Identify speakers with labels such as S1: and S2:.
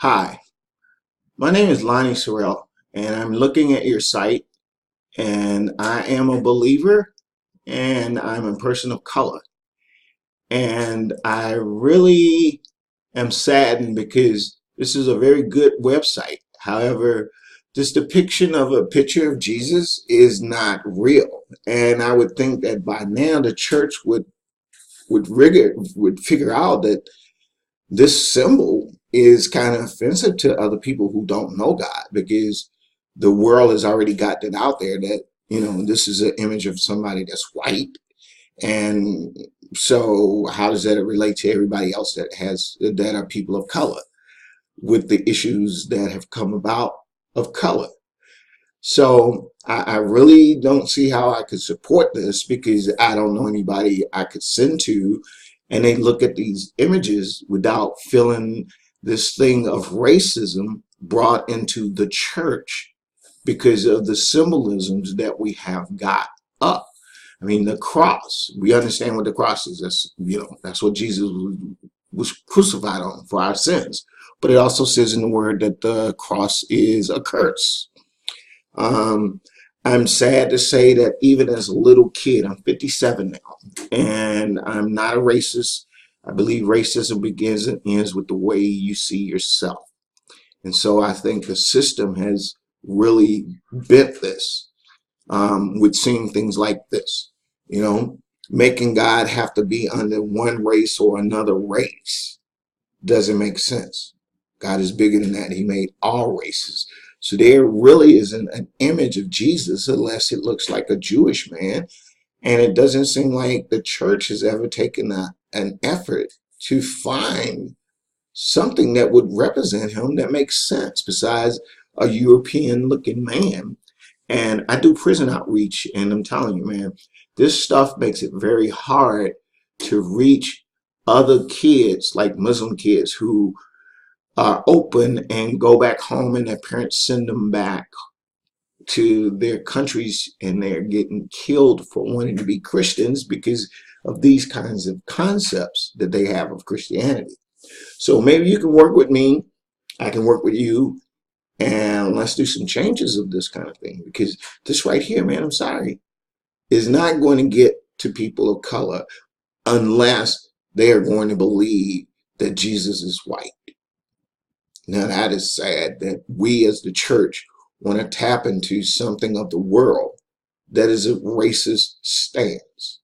S1: Hi, my name is Lonnie Sorrell, and I'm looking at your site, and I am a believer, and I'm a person of color. And I really am saddened because this is a very good website. However, this depiction of a picture of Jesus is not real. And I would think that by now the church would figure out that this symbol is kind of offensive to other people who don't know God, because the world has already gotten it out there that, this is an image of somebody that's white. And so how does that relate to everybody else that are people of color with the issues that have come about of color? So I really don't see how I could support this, because I don't know anybody I could send to, and they look at these images without feeling this thing of racism brought into the church because of the symbolisms that we have got up. I mean, the cross, we understand what the cross is. That's what Jesus was crucified on for our sins. But it also says in the word that the cross is a curse. Um, I'm sad to say that even as a little kid, I'm 57 now, and I'm not a racist. I believe racism begins and ends with the way you see yourself. And so I think the system has really bent this, with seeing things like this, you know, making God have to be under one race or another race doesn't make sense. God is bigger than that. He made all races. So there really isn't an image of Jesus unless it looks like a Jewish man. And it doesn't seem like the church has ever taken an effort to find something that would represent him that makes sense besides a European looking man. And I do prison outreach, and I'm telling you, man, this stuff makes it very hard to reach other kids, like Muslim kids, who are open and go back home and their parents send them back to their countries, and they're getting killed for wanting to be Christians because of these kinds of concepts that they have of Christianity. So maybe you can work with me, I can work with you, and let's do some changes of this kind of thing, because this right here, man, I'm sorry, is not going to get to people of color unless they are going to believe that Jesus is white. Now, that is sad that we as the church want to tap into something of the world that is a racist stance.